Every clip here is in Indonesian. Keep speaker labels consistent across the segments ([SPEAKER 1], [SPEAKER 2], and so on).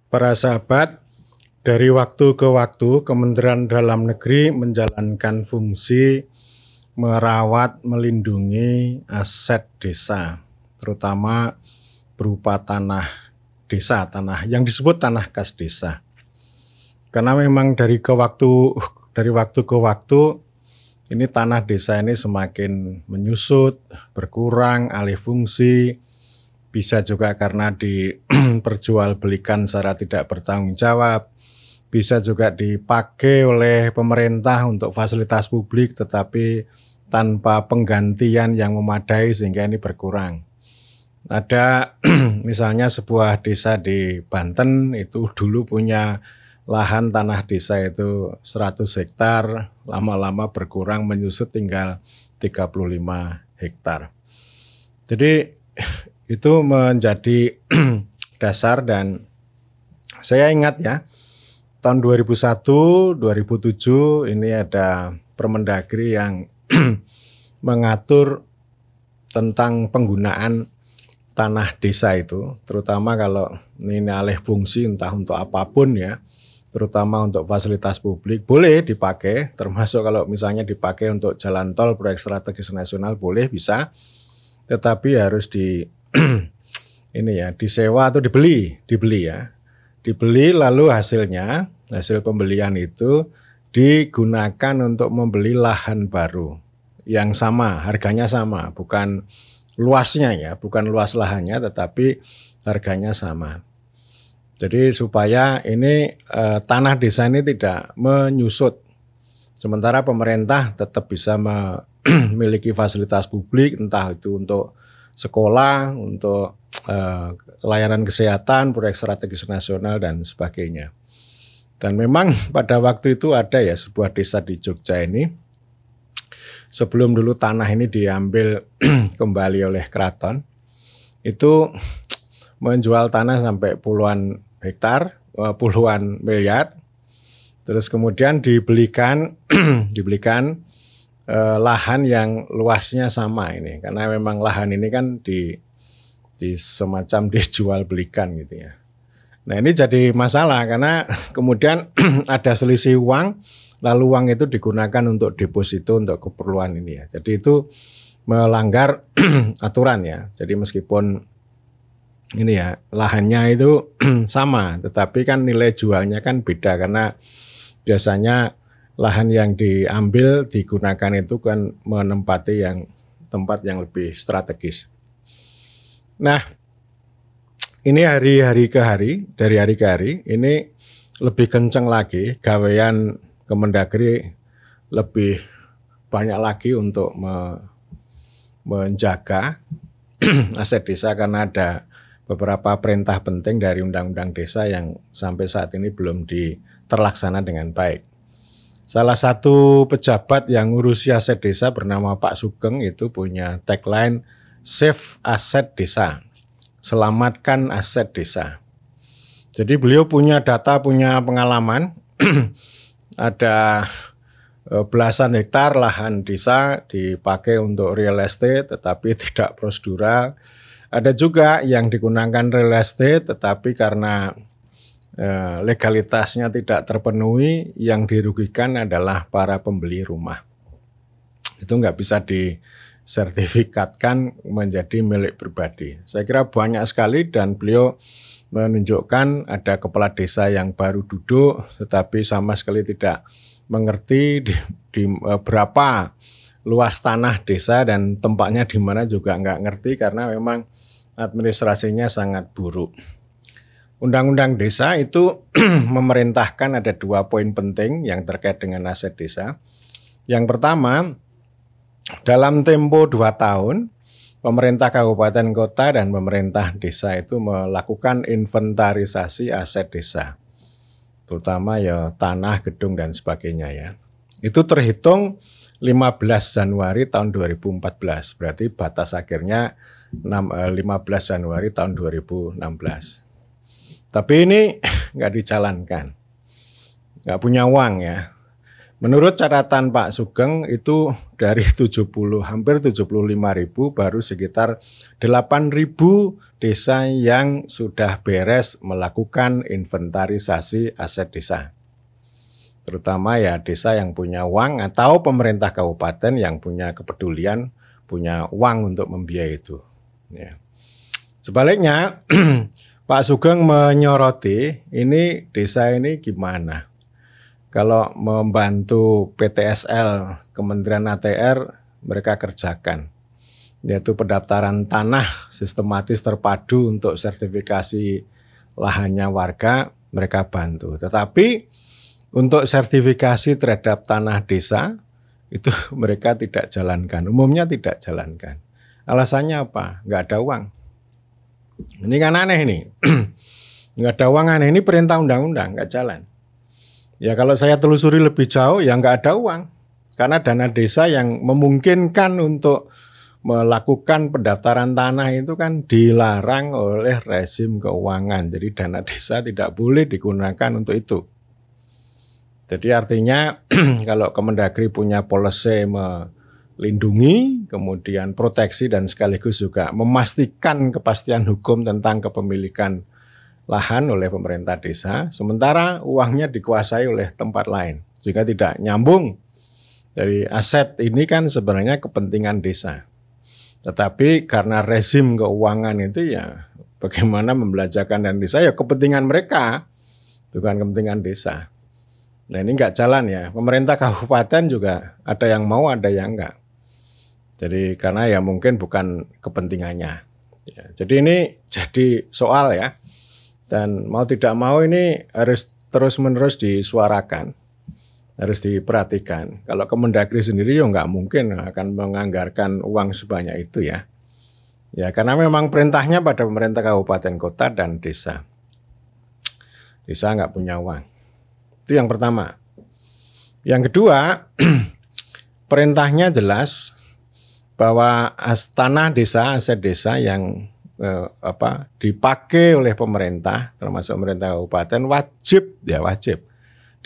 [SPEAKER 1] Para sahabat, dari waktu ke waktu Kementerian Dalam Negeri menjalankan fungsi merawat, melindungi aset desa, terutama berupa tanah desa, tanah yang disebut tanah kas desa. Karena memang dari waktu ke waktu ini tanah desa ini semakin menyusut, berkurang, alih fungsi. Bisa juga karena diperjualbelikan secara tidak bertanggung jawab, bisa juga dipakai oleh pemerintah untuk fasilitas publik tetapi tanpa penggantian yang memadai sehingga ini berkurang. Ada misalnya sebuah desa di Banten itu dulu punya lahan tanah desa itu 100 hektar, lama-lama berkurang menyusut tinggal 35 hektar. Jadi itu menjadi dasar dan saya ingat ya, tahun 2001, 2007 ini ada Permendagri yang mengatur tentang penggunaan tanah desa itu, terutama kalau ini alih fungsi entah untuk apapun ya, terutama untuk fasilitas publik boleh dipakai, termasuk kalau misalnya dipakai untuk jalan tol, proyek strategis nasional boleh bisa, tetapi harus ini ya, disewa atau dibeli ya. Dibeli lalu hasil pembelian itu digunakan untuk membeli lahan baru yang sama, harganya sama, bukan luasnya ya, bukan luas lahannya tetapi harganya sama. Jadi supaya ini tanah desa ini tidak menyusut. Sementara pemerintah tetap bisa memiliki fasilitas publik, entah itu untuk sekolah, untuk layanan kesehatan, proyek strategis nasional dan sebagainya. Dan memang pada waktu itu ada ya sebuah desa di Jogja ini, sebelum dulu tanah ini diambil kembali oleh keraton, itu menjual tanah sampai puluhan hektar, puluhan miliar, terus kemudian dibelikan lahan yang luasnya sama ini, karena memang lahan ini kan di semacam dijual belikan gitu ya. Nah ini jadi masalah karena kemudian ada selisih uang, lalu uang itu digunakan untuk deposito untuk keperluan ini ya. Jadi itu melanggar aturan ya. Jadi meskipun ini ya lahannya itu sama, tetapi kan nilai jualnya kan beda karena biasanya lahan yang diambil digunakan itu kan menempati tempat yang lebih strategis. Nah, ini dari hari ke hari ini lebih kenceng lagi, gawean Kemendagri lebih banyak lagi untuk menjaga aset desa karena ada beberapa perintah penting dari Undang-Undang Desa yang sampai saat ini belum terlaksana dengan baik. Salah satu pejabat yang ngurusi aset desa bernama Pak Sugeng itu punya tagline Save Aset Desa, selamatkan aset desa. Jadi beliau punya data, punya pengalaman, ada belasan hektar lahan desa dipakai untuk real estate tetapi tidak prosedural. Ada juga yang digunakan real estate tetapi karena legalitasnya tidak terpenuhi, yang dirugikan adalah para pembeli rumah. Itu nggak bisa disertifikatkan menjadi milik pribadi. Saya kira banyak sekali dan beliau menunjukkan ada kepala desa yang baru duduk tetapi sama sekali tidak mengerti di berapa luas tanah desa dan tempatnya di mana juga nggak ngerti karena memang administrasinya sangat buruk. Undang-Undang Desa itu memerintahkan ada 2 poin penting yang terkait dengan aset desa. Yang pertama, dalam tempo 2 tahun, pemerintah kabupaten kota dan pemerintah desa itu melakukan inventarisasi aset desa, terutama ya tanah, gedung dan sebagainya ya. Itu terhitung 15 Januari tahun 2014, berarti batas akhirnya 15 Januari tahun 2016. Tapi ini nggak dijalankan, nggak punya uang ya. Menurut catatan Pak Sugeng itu dari hampir 75.000 baru sekitar 8.000 desa yang sudah beres melakukan inventarisasi aset desa. Terutama ya desa yang punya uang atau pemerintah kabupaten yang punya kepedulian, punya uang untuk membiayai itu. Ya. Sebaliknya Pak Sugeng menyoroti ini desa ini gimana? Kalau membantu PTSL, Kementerian ATR, mereka kerjakan. Yaitu pendaftaran tanah sistematis terpadu untuk sertifikasi lahannya warga, mereka bantu. Tetapi untuk sertifikasi terhadap tanah desa, itu mereka tidak jalankan. Umumnya tidak jalankan. Alasannya apa? Nggak ada uang. Ini kan aneh nih. Nggak ada uang aneh, ini perintah undang-undang, nggak jalan. Ya kalau saya telusuri lebih jauh ya nggak ada uang. Karena dana desa yang memungkinkan untuk melakukan pendaftaran tanah itu kan dilarang oleh rezim keuangan. Jadi dana desa tidak boleh digunakan untuk itu. Jadi artinya kalau Kemendagri punya policy melindungi, kemudian proteksi dan sekaligus juga memastikan kepastian hukum tentang kepemilikan lahan oleh pemerintah desa, sementara uangnya dikuasai oleh tempat lain, sehingga tidak nyambung. Dari aset ini kan sebenarnya kepentingan desa. Tetapi karena rezim keuangan itu ya bagaimana membelanjakan dana desa ya kepentingan mereka, bukan kepentingan desa. Nah ini nggak jalan ya, pemerintah kabupaten juga ada yang mau, ada yang enggak. Jadi karena ya mungkin bukan kepentingannya. Ya, jadi ini jadi soal ya. Dan mau tidak mau ini harus terus-menerus disuarakan, harus diperhatikan. Kalau Kemendagri sendiri ya nggak mungkin akan menganggarkan uang sebanyak itu ya. Ya karena memang perintahnya pada pemerintah kabupaten kota dan desa. Desa nggak punya uang. Itu yang pertama. Yang kedua, perintahnya jelas bahwa tanah desa, aset desa yang dipakai oleh pemerintah, termasuk pemerintah kabupaten, wajib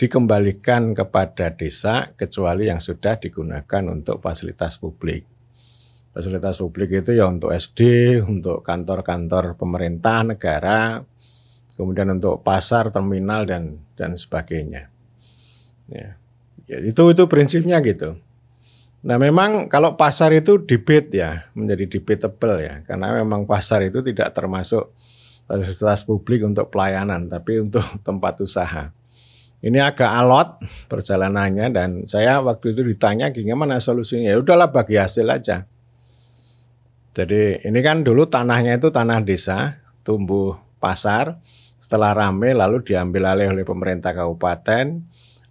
[SPEAKER 1] dikembalikan kepada desa kecuali yang sudah digunakan untuk fasilitas publik. Fasilitas publik itu ya untuk SD, untuk kantor-kantor pemerintah negara, kemudian untuk pasar, terminal dan sebagainya. Ya, itu prinsipnya gitu. Nah memang kalau pasar itu debit ya, menjadi debatable ya, karena memang pasar itu tidak termasuk fasilitas publik untuk pelayanan, tapi untuk tempat usaha. Ini agak alot perjalanannya dan saya waktu itu ditanya gimana solusinya, ya udahlah bagi hasil aja. Jadi ini kan dulu tanahnya itu tanah desa, tumbuh pasar, setelah rame lalu diambil alih oleh pemerintah kabupaten,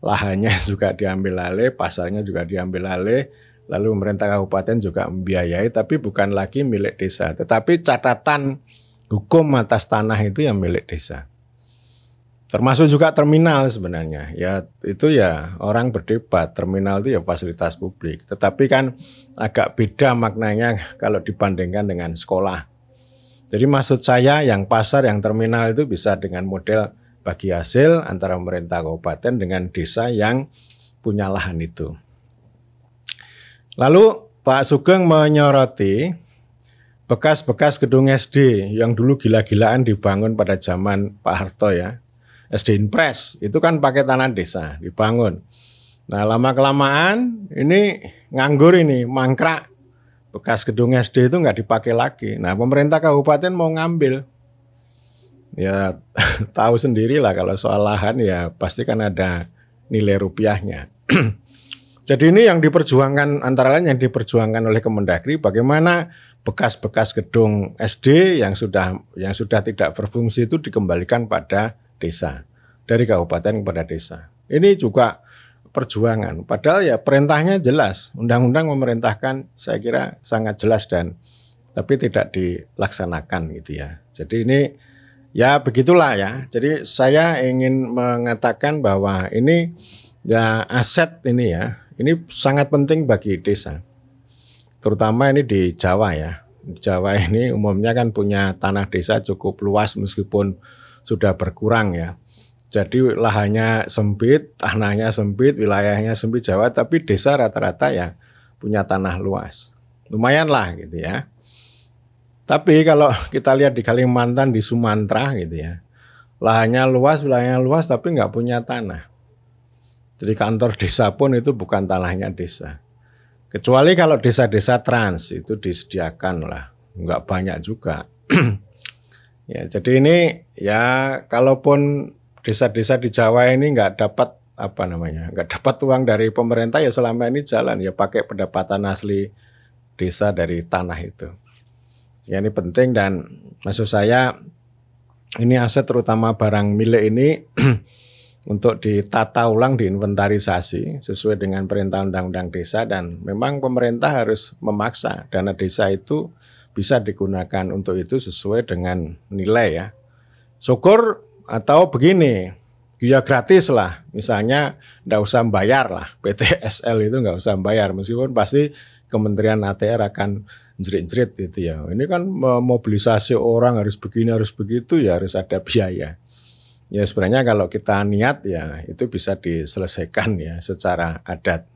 [SPEAKER 1] lahannya juga diambil alih, pasarnya juga diambil alih, lalu pemerintah kabupaten juga membiayai, tapi bukan lagi milik desa. Tetapi catatan hukum atas tanah itu yang milik desa. Termasuk juga terminal sebenarnya. Ya itu ya orang berdebat, terminal itu ya fasilitas publik. Tetapi kan agak beda maknanya kalau dibandingkan dengan sekolah. Jadi maksud saya yang pasar, yang terminal itu bisa dengan model bagi hasil antara pemerintah kabupaten dengan desa yang punya lahan itu. Lalu Pak Sugeng menyoroti bekas-bekas gedung SD yang dulu gila-gilaan dibangun pada zaman Pak Harto ya. SD Impres itu kan pakai tanah desa dibangun. Nah lama-kelamaan ini nganggur ini, mangkrak. Bekas gedung SD itu nggak dipakai lagi. Nah pemerintah kabupaten mau ngambil. Ya tahu sendirilah kalau soal lahan ya pasti kan ada nilai rupiahnya. Jadi ini yang diperjuangkan, antara lain yang diperjuangkan oleh Kemendagri, bagaimana bekas-bekas gedung SD yang sudah tidak berfungsi itu dikembalikan pada desa, dari kabupaten kepada desa. Ini juga perjuangan, padahal ya perintahnya jelas, undang-undang memerintahkan saya kira sangat jelas tapi tidak dilaksanakan gitu ya. Jadi ini ya begitulah ya. Jadi saya ingin mengatakan bahwa ini ya aset ini ya, ini sangat penting bagi desa. Terutama ini di Jawa ya. Di Jawa ini umumnya kan punya tanah desa cukup luas meskipun sudah berkurang ya. Jadi lahannya sempit, tanahnya sempit, wilayahnya sempit Jawa, tapi desa rata-rata ya punya tanah luas. Lumayan lah gitu ya. Tapi kalau kita lihat di Kalimantan, di Sumatera gitu ya, lahannya luas, wilayahnya luas, tapi nggak punya tanah. Jadi kantor desa pun itu bukan tanahnya desa. Kecuali kalau desa-desa trans itu disediakan lah, nggak banyak juga. Ya, jadi ini ya kalaupun desa-desa di Jawa ini nggak dapat nggak dapat uang dari pemerintah ya selama ini jalan ya pakai pendapatan asli desa dari tanah itu. Ya ini penting dan maksud saya ini aset terutama barang milik ini untuk ditata ulang, diinventarisasi sesuai dengan perintah undang-undang desa dan memang pemerintah harus memaksa dana desa itu bisa digunakan untuk itu sesuai dengan nilai ya. Syukur atau begini, ya gratis lah, misalnya nggak usah bayar lah, PTSL itu nggak usah bayar, meskipun pasti Kementerian ATR akan jerit-jerit gitu ya. Ini kan memobilisasi orang harus begini, harus begitu ya harus ada biaya. Ya sebenarnya kalau kita niat ya itu bisa diselesaikan ya secara adat.